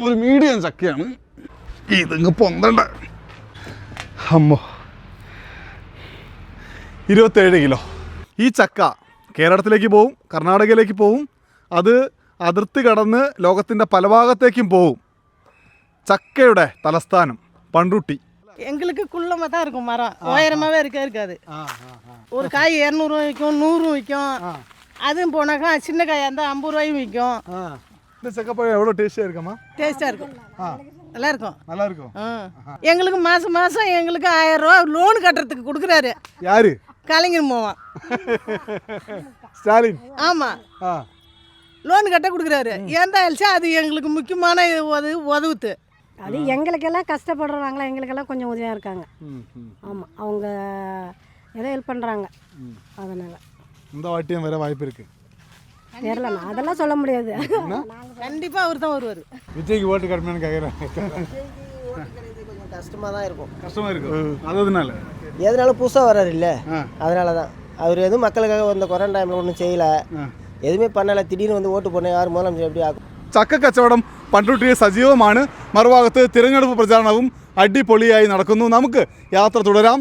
ഒരു മീഡിയം ചക്കയാണ്. ഇതിങ്ങ് പൊന്തണ്ട. അമ്മോ, 27 കിലോ. ഈ ചക്ക കേരളത്തിലേക്ക് പോവും, കർണാടകയിലേക്ക് പോവും, അത് അതിർത്തി കടന്ന് ലോകത്തിൻ്റെ പല ഭാഗത്തേക്കും പോവും. ചക്കയുടെ തലസ്ഥാനം பண்ருட்டி. எங்களுக்கு குள்ளமாக தான் இருக்கும் மரம், உயரமாகவே இருக்காது. ஒரு காய் 200 விற்கும், 100 விற்கும். அதுவும் போனாக்கா சின்ன காயாக இருந்தால் 50 ரூபாயும் விற்கும். இந்த சக்கப்பழம் எவ்வளோ டேஸ்டியாக இருக்குமா? டேஸ்ட்டாக இருக்கும், நல்லா இருக்கும். நல்லா இருக்கும். எங்களுக்கு மாதம் மாதம் எங்களுக்கு 1000 ரூபா லோன் கட்டுறதுக்கு கொடுக்குறாரு. யாரு? கலைஞர் மோகன் ஸ்டாலின். ஆமாம், லோன் கட்ட கொடுக்குறாரு. ஏன்டா ஆயிடுச்சா, அது எங்களுக்கு முக்கியமான உதவுத்து. அது எங்களுக்கெல்லாம் கஷ்டப்படுறாங்களா, எங்களுக்கெல்லாம் கொஞ்சம் உதவியாக இருக்காங்க. ஆமாம், அவங்க ஏதோ ஹெல்ப் பண்ணுறாங்க. அதனால் இந்த வாட்டியும் வேறு வாய்ப்பு இருக்குது. தெரியல, நான் அதெல்லாம் சொல்ல முடியாது. கண்டிப்பாக அவர் தான் வருவார். விஜய்க்கு ஓட்டு கடுமையானு கேட்குறேன். கொஞ்சம் கஷ்டமாக தான் இருக்கும். கஷ்டமாக இருக்கும். அதனால எதனாலும் புதுசாக வர்றாரு இல்லை, அதனால தான். அவர் எதுவும் மக்களுக்காக இந்த கொரோனா டைமில் ஒன்றும் செய்யலை, எதுவுமே பண்ணலை. திடீர்னு வந்து ஓட்டு போன யார் முதலமைச்சர் எப்படி ஆகும்? ചക്ക കച്ചവടം പണ്രുട്ടിയിൽ സജീവമാണ്. മറുഭാഗത്ത് തിരഞ്ഞെടുപ്പ് പ്രചാരണവും അടിപൊളിയായി നടക്കുന്നു. നമുക്ക് യാത്ര തുടരാം.